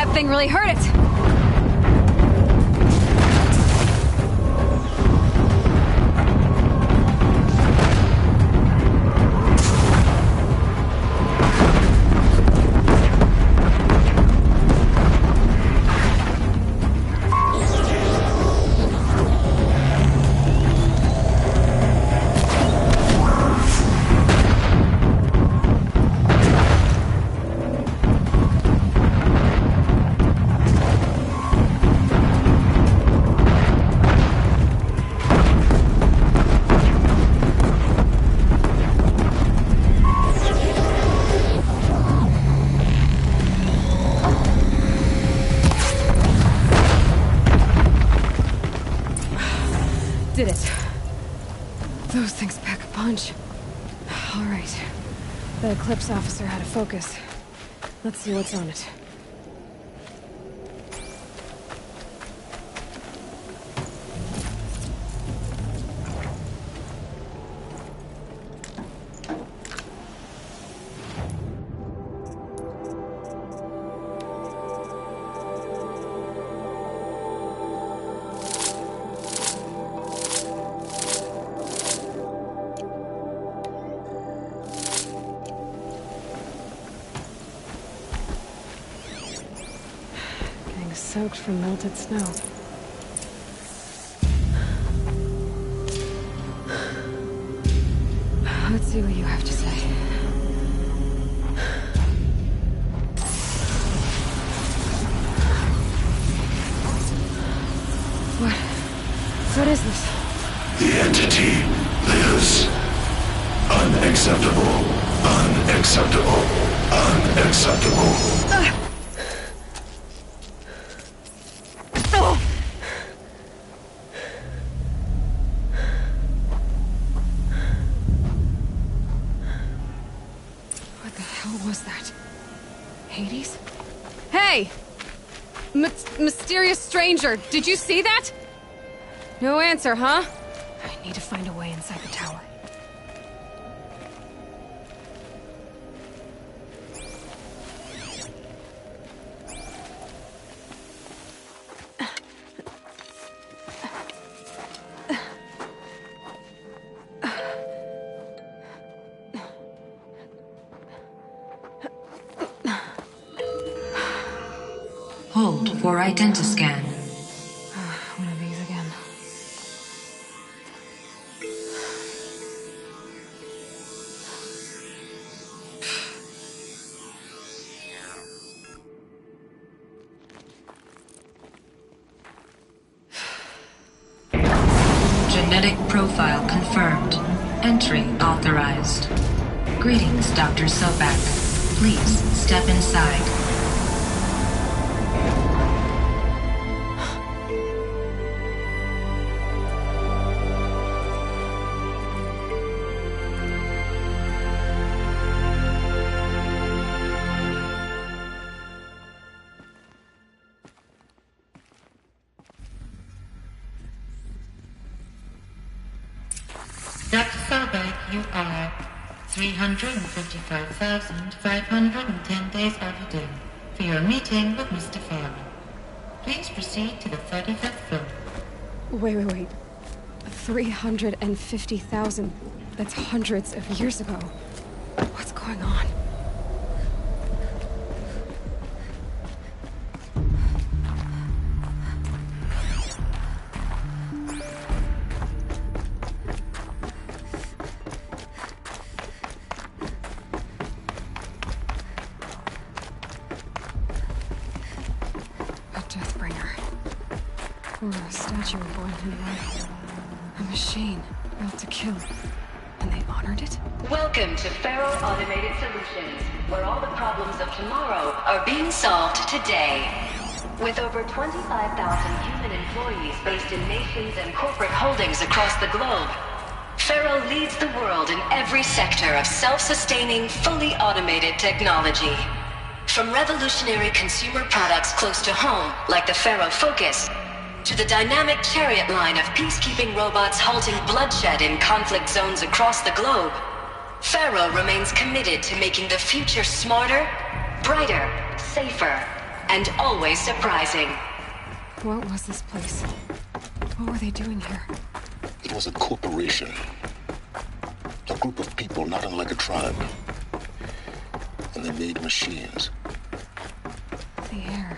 That thing really hurt it! Did it. Those things pack a punch. All right. The Eclipse officer had a focus. Let's see what's on it. Soaked from melted snow. Let's see what you have to say. What is this? The entity lives. Unacceptable. Unacceptable. Unacceptable. Hades? Hey! Mysterious stranger, did you see that? No answer, huh? I need to find a way inside the tower. Hold for identiscan. One of these again. Genetic profile confirmed. Entry authorized. Greetings, Dr. Sobek. Please step inside. Dr. Sobek, you are 355,510 days overdue for your meeting with Mr. Farrell. Please proceed to the 35th floor. Wait. 350,000. That's hundreds of years ago. What's going on? Or a statue of one anyway. A machine built to kill. And they honored it? Welcome to Faro Automated Solutions, where all the problems of tomorrow are being solved today. With over 25,000 human employees based in nations and corporate holdings across the globe, Faro leads the world in every sector of self-sustaining, fully automated technology. From revolutionary consumer products close to home, like the Faro Focus, to the dynamic Chariot line of peacekeeping robots halting bloodshed in conflict zones across the globe, Faro remains committed to making the future smarter, brighter, safer, and always surprising. What was this place? What were they doing here? It was a corporation. A group of people not unlike a tribe. And they made machines. The air.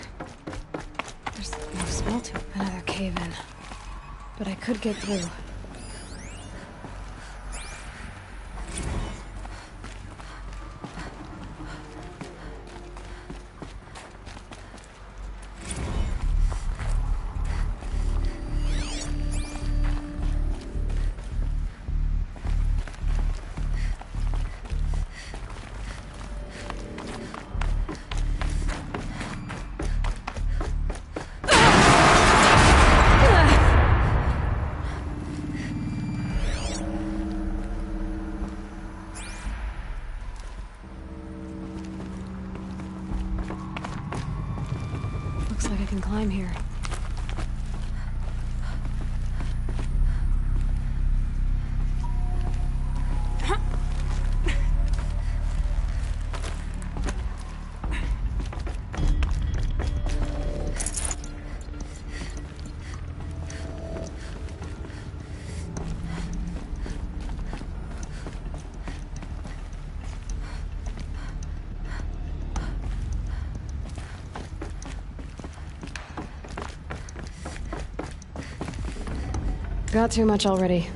There's no smell to it. Another cave-in. But I could get through. Looks like I can climb here. Got too much already.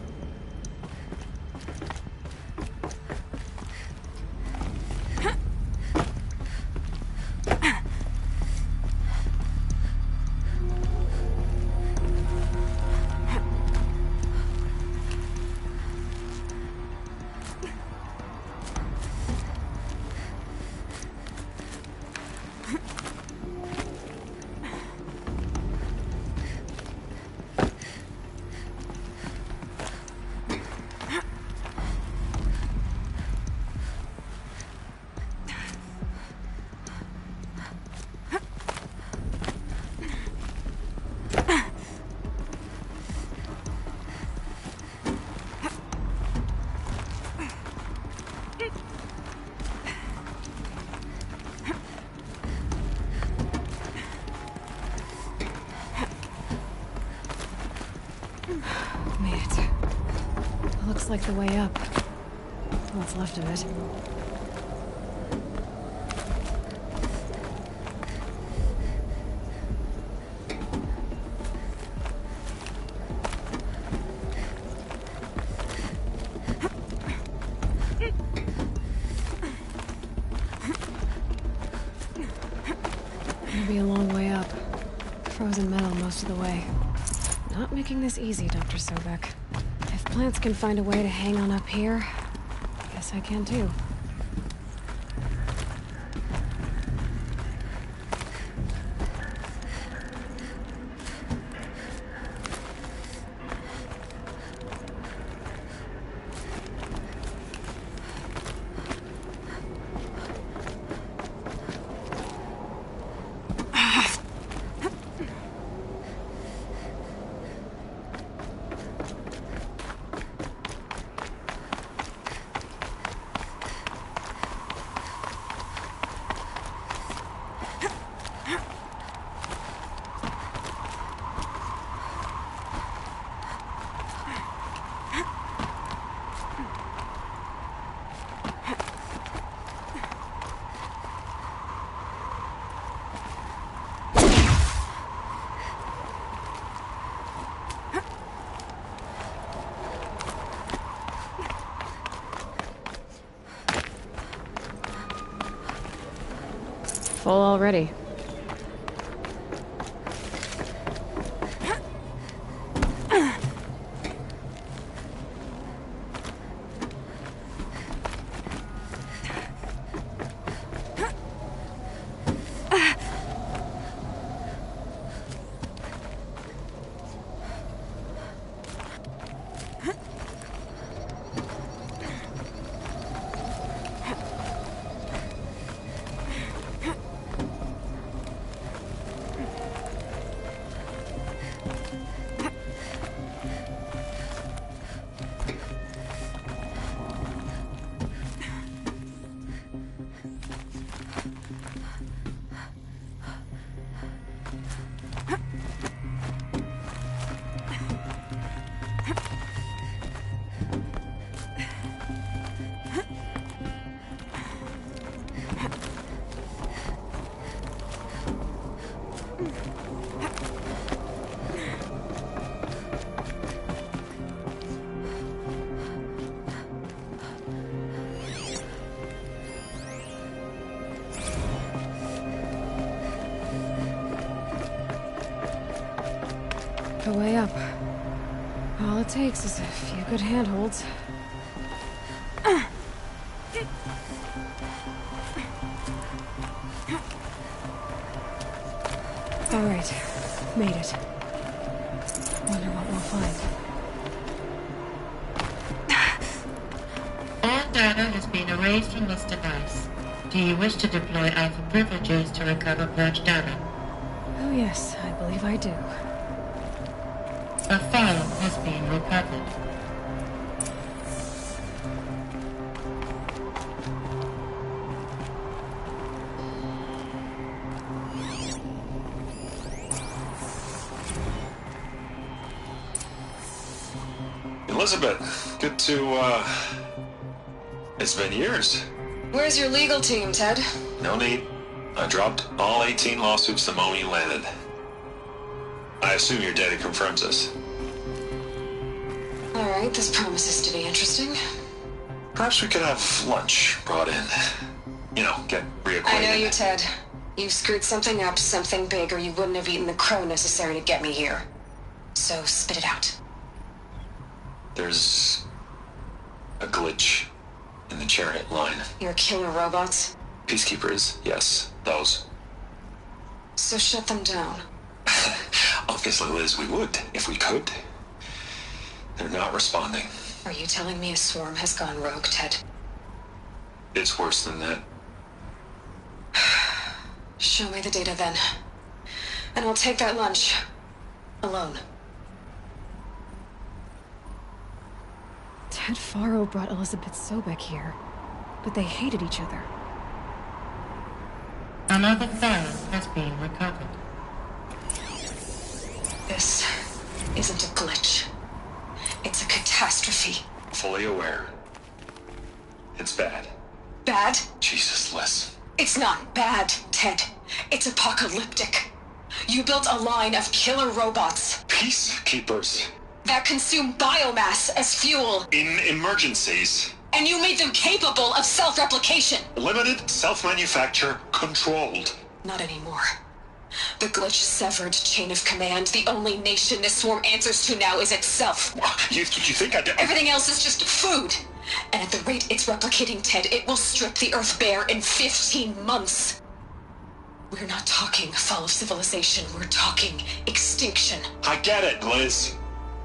Made it. Looks like the way up. What's left of it. It'll be a long way up. Frozen metal most of the way. Not making this easy, Dr. Sobek. If plants can find a way to hang on up here, I guess I can too. Full already. the way up. All it takes is a few good handholds. All right, made it. Wonder what we'll find. All data has been erased from this device. Do you wish to deploy Alpha privileges to recover purged data? Oh yes, I believe I do. A file has been recovered. Elizabeth, good to, it's been years. Where's your legal team, Ted? No need. I dropped all 18 lawsuits the moment you landed. I assume your data confirms this. All right, this promises to be interesting. Perhaps we could have lunch brought in. You know, get reacquainted. I know you, Ted. You've screwed something up, something big, or you wouldn't have eaten the crow necessary to get me here. So spit it out. There's a glitch in the chariot line. Your killer robots? Peacekeepers, yes, those. So shut them down. Obviously, Liz, we would, if we could. They're not responding. Are you telling me a swarm has gone rogue, Ted? It's worse than that. Show me the data then. And I'll take that lunch. Alone. Ted Faro brought Elizabeth Sobek here, but they hated each other. Another file has been recovered. This isn't a glitch. It's a catastrophe. Fully aware. It's bad. Bad? Jesus, Liz. It's not bad, Ted. It's apocalyptic. You built a line of killer robots Peacekeepers. that consume biomass as fuel, In emergencies. and you made them capable of self-replication. Limited, self-manufacture, controlled. Not anymore. The glitch severed chain of command. The only nation this swarm answers to now is itself. You think I did? Everything else is just food. And at the rate it's replicating, Ted, it will strip the Earth bare in 15 months. We're not talking fall of civilization. We're talking extinction. I get it, Liz.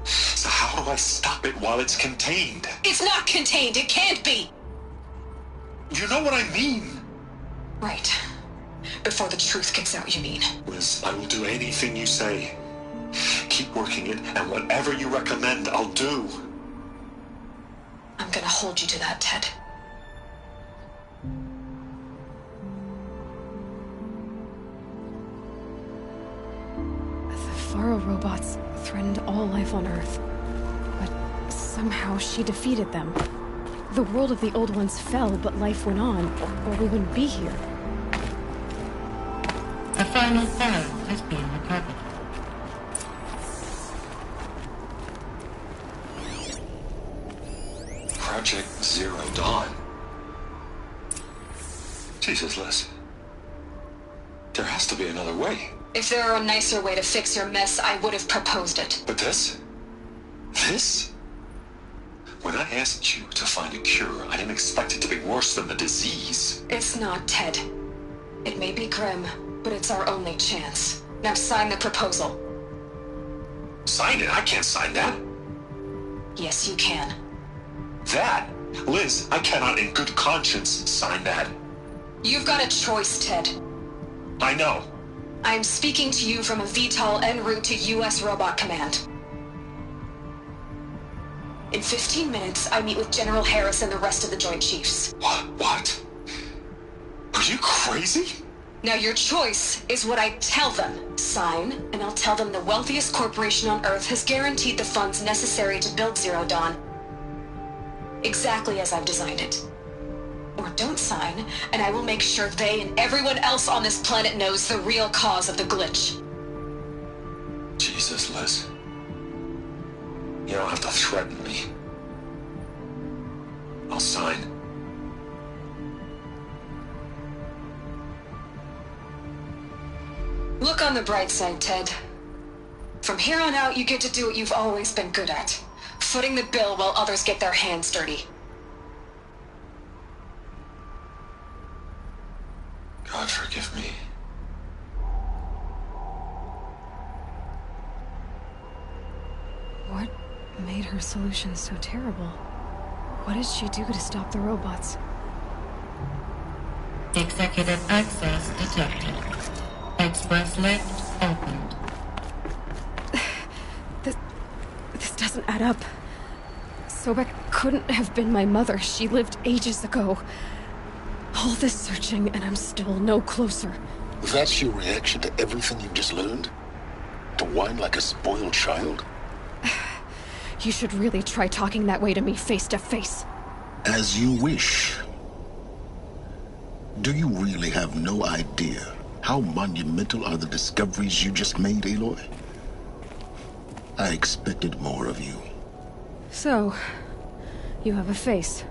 So how do I stop it while it's contained? It's not contained. It can't be. You know what I mean. Right. Before the truth gets out, you mean? Liz, I will do anything you say. Keep working it, and whatever you recommend, I'll do. I'm gonna hold you to that, Ted. The Faro robots threatened all life on Earth, but somehow she defeated them. The world of the old ones fell, but life went on, or we wouldn't be here. A final file has been recovered. Project Zero Dawn. Jesus, Liz. There has to be another way. If there were a nicer way to fix your mess, I would have proposed it. But this? This? When I asked you to find a cure, I didn't expect it to be worse than the disease. It's not, Ted. It may be grim, but it's our only chance. Now sign the proposal. Sign it? I can't sign that. Yes, you can. That? Liz, I cannot in good conscience sign that. You've got a choice, Ted. I know. I'm speaking to you from a VTOL en route to U.S. Robot Command. In 15 minutes, I meet with General Harris and the rest of the Joint Chiefs. What? Are you crazy? Now your choice is what I tell them. Sign, and I'll tell them the wealthiest corporation on Earth has guaranteed the funds necessary to build Zero Dawn. Exactly as I've designed it. Or don't sign, and I will make sure they and everyone else on this planet knows the real cause of the glitch. Jesus, Liz. You don't have to threaten me. I'll sign. Look on the bright side, Ted. From here on out, you get to do what you've always been good at. Footing the bill while others get their hands dirty. God forgive me. What made her solution so terrible? What did she do to stop the robots? Executive access detected. Express lift opened. This doesn't add up. Sobek couldn't have been my mother. She lived ages ago. All this searching, and I'm still no closer. That's your reaction to everything you've just learned? To whine like a spoiled child? You should really try talking that way to me face to face. As you wish. Do you really have no idea how monumental are the discoveries you just made, Aloy? I expected more of you. So, you have a face.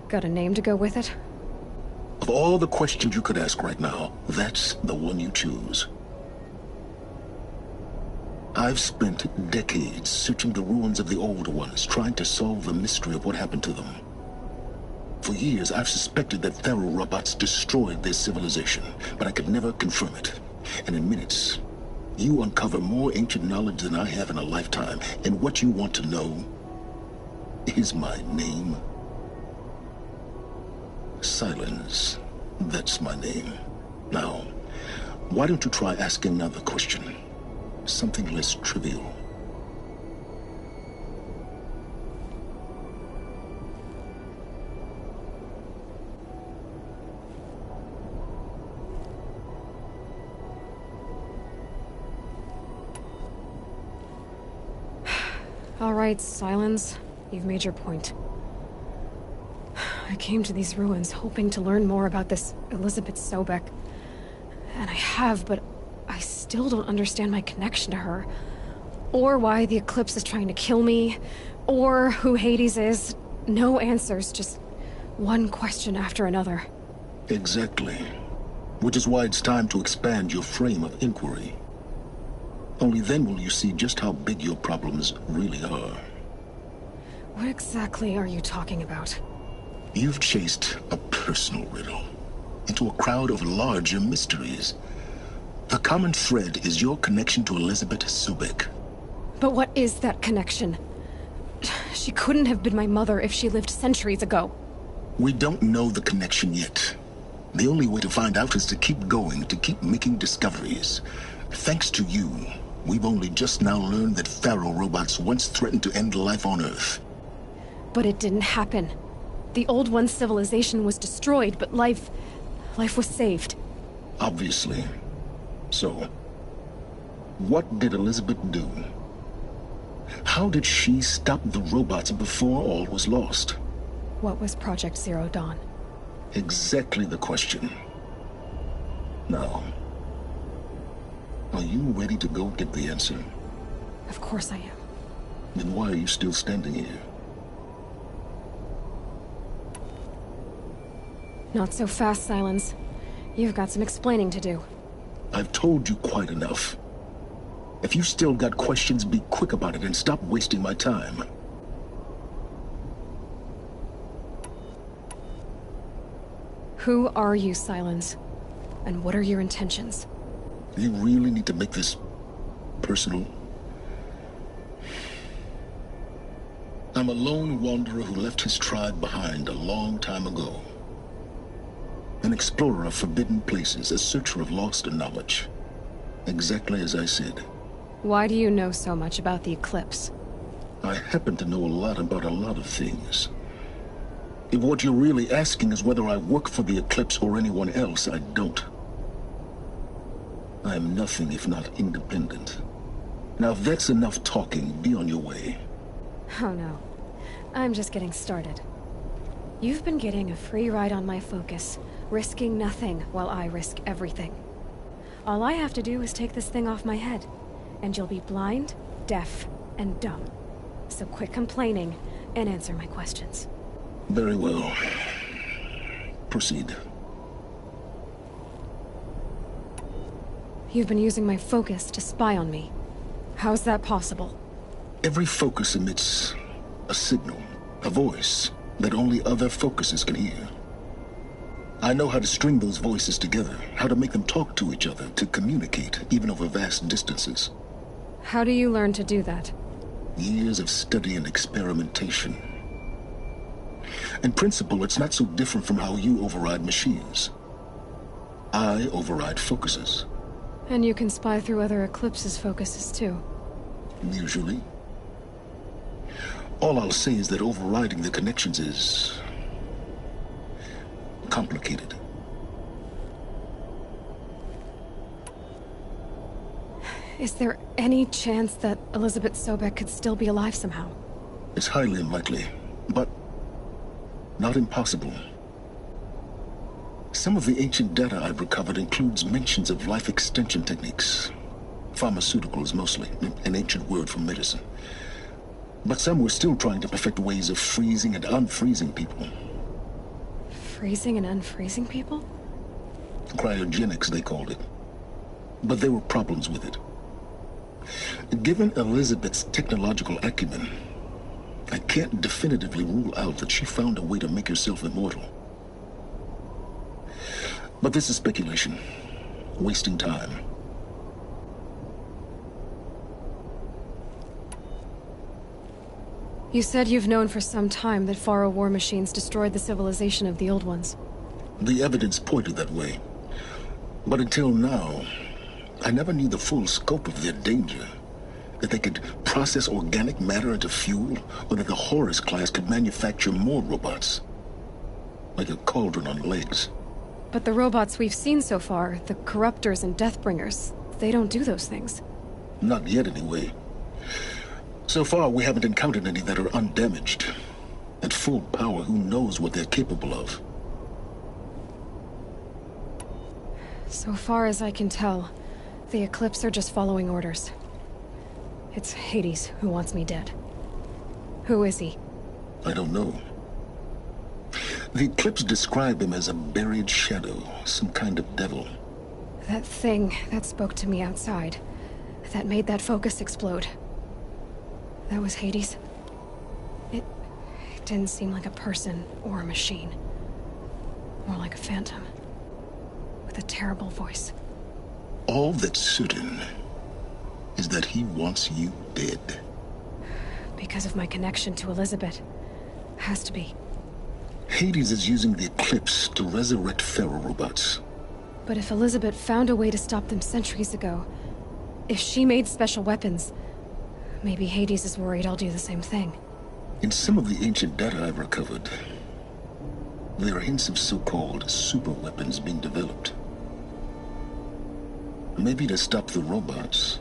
Got a name to go with it? Of all the questions you could ask right now, that's the one you choose. I've spent decades searching the ruins of the old ones, trying to solve the mystery of what happened to them. For years, I've suspected that Faro robots destroyed their civilization, but I could never confirm it. And in minutes, you uncover more ancient knowledge than I have in a lifetime, and what you want to know is my name. Silence. That's my name. Now, why don't you try asking another question? Something less trivial. All right, Silence. You've made your point. I came to these ruins hoping to learn more about this Elizabeth Sobek. And I have, but I still don't understand my connection to her. Or why the Eclipse is trying to kill me. Or who Hades is. No answers, just one question after another. Exactly. Which is why it's time to expand your frame of inquiry. Only then will you see just how big your problems really are. What exactly are you talking about? You've chased a personal riddle into a crowd of larger mysteries. The common thread is your connection to Elizabeth Sobek. But what is that connection? She couldn't have been my mother if she lived centuries ago. We don't know the connection yet. The only way to find out is to keep going, to keep making discoveries. Thanks to you, we've only just now learned that Faro robots once threatened to end life on Earth. But it didn't happen. The Old One's civilization was destroyed, but life was saved. Obviously. So, what did Elizabeth do? How did she stop the robots before all was lost? What was Project Zero Dawn? Exactly the question. Now, are you ready to go get the answer? Of course I am. Then why are you still standing here? Not so fast, Silence. You've got some explaining to do. I've told you quite enough. If you still got questions, be quick about it and stop wasting my time. Who are you, Silence? And what are your intentions? You really need to make this personal? I'm a lone wanderer who left his tribe behind a long time ago. An explorer of forbidden places, a searcher of lost knowledge. Exactly as I said. Why do you know so much about the Eclipse? I happen to know a lot about a lot of things. If what you're really asking is whether I work for the Eclipse or anyone else, I don't. I am nothing if not independent. Now, if that's enough talking, be on your way. Oh no. I'm just getting started. You've been getting a free ride on my focus, risking nothing while I risk everything. All I have to do is take this thing off my head, and you'll be blind, deaf, and dumb. So quit complaining and answer my questions. Very well. Proceed. You've been using my focus to spy on me. How's that possible? Every focus emits a signal, a voice that only other focuses can hear. I know how to string those voices together, how to make them talk to each other, to communicate, even over vast distances. How do you learn to do that? Years of study and experimentation. In principle, it's not so different from how you override machines. I override focuses. And you can spy through other Eclipse's focuses too. Usually. All I'll say is that overriding the connections is complicated. Is there any chance that Elizabeth Sobek could still be alive somehow? It's highly unlikely, but not impossible. Some of the ancient data I've recovered includes mentions of life extension techniques. Pharmaceuticals mostly, an ancient word for medicine. But some were still trying to perfect ways of freezing and unfreezing people. Freezing and unfreezing people? Cryogenics, they called it. But there were problems with it. Given Elizabeth's technological acumen, I can't definitively rule out that she found a way to make herself immortal. But this is speculation, wasting time. You said you've known for some time that Faro war machines destroyed the civilization of the old ones. The evidence pointed that way. But until now, I never knew the full scope of their danger. That they could process organic matter into fuel, or that the Horus class could manufacture more robots. Like a cauldron on legs. But the robots we've seen so far, the Corruptors and Deathbringers, they don't do those things. Not yet, anyway. So far, we haven't encountered any that are undamaged. At full power, who knows what they're capable of? So far as I can tell, the Eclipse are just following orders. It's Hades who wants me dead. Who is he? I don't know. The Eclipse describe him as a buried shadow, some kind of devil. That thing that spoke to me outside, that made that focus explode. That was Hades? It didn't seem like a person or a machine. More like a phantom. With a terrible voice. All that's certain is that he wants you dead. Because of my connection to Elizabeth. Has to be. Hades is using the Eclipse to resurrect Faro robots. But if Elizabeth found a way to stop them centuries ago, if she made special weapons, maybe Hades is worried I'll do the same thing. In some of the ancient data I've recovered, there are hints of so-called super weapons being developed. Maybe to stop the robots,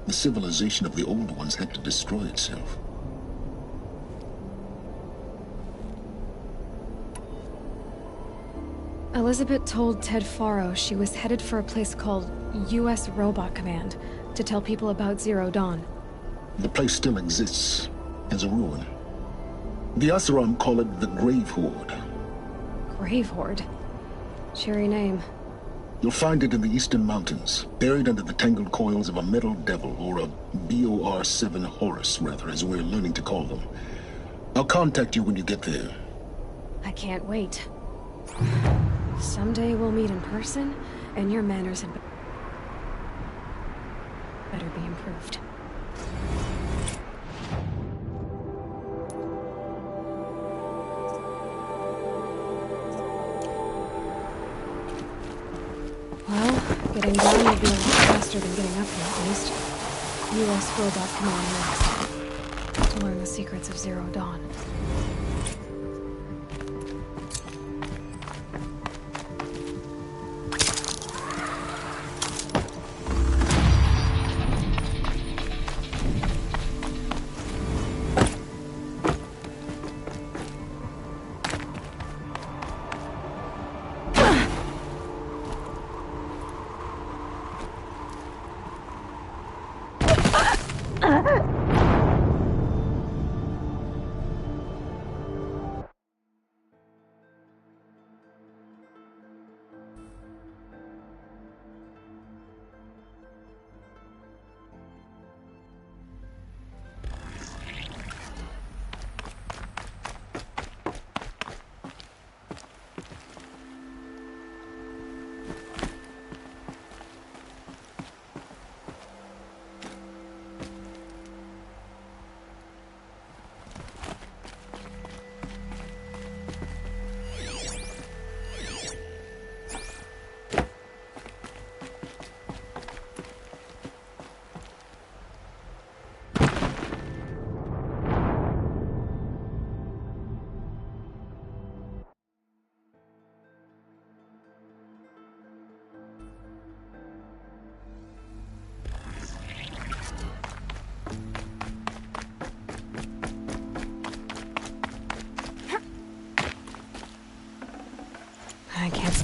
the civilization of the old ones had to destroy itself. Elizabeth told Ted Faro she was headed for a place called U.S. Robot Command to tell people about Zero Dawn. The place still exists, as a ruin. The Oseram call it the Grave Horde. Grave Horde? Cheery name. You'll find it in the Eastern Mountains, buried under the tangled coils of a metal devil, or a BOR-7 Horus, rather, as we're learning to call them. I'll contact you when you get there. I can't wait. Someday we'll meet in person, and your manners had better be improved. Well, getting down will be a lot faster than getting up here, at least. U.S. Robot Command next. To learn the secrets of Zero Dawn.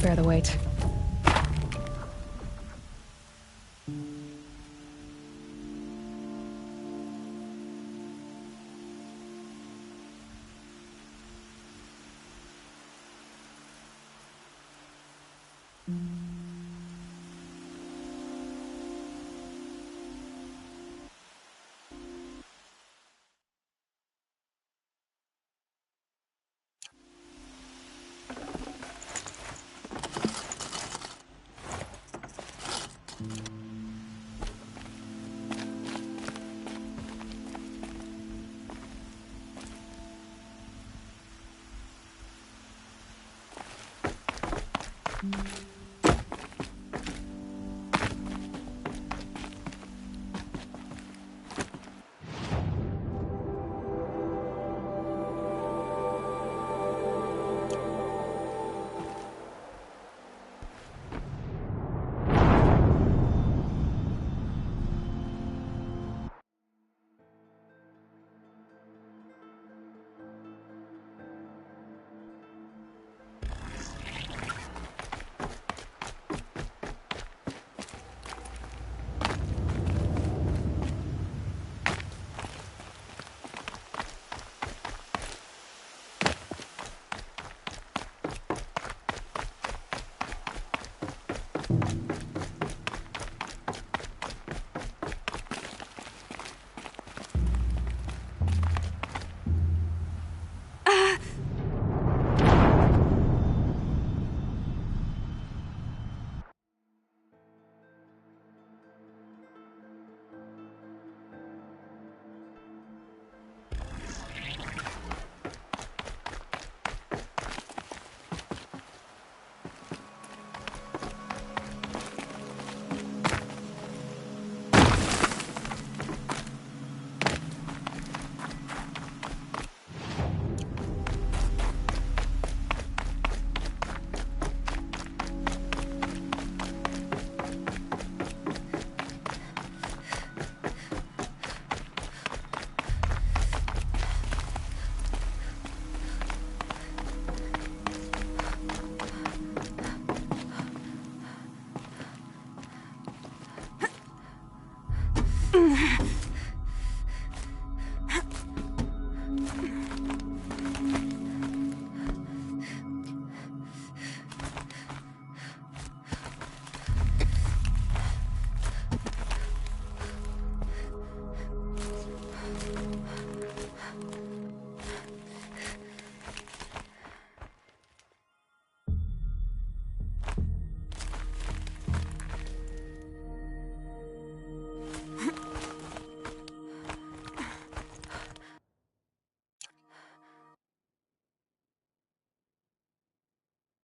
bear the weight.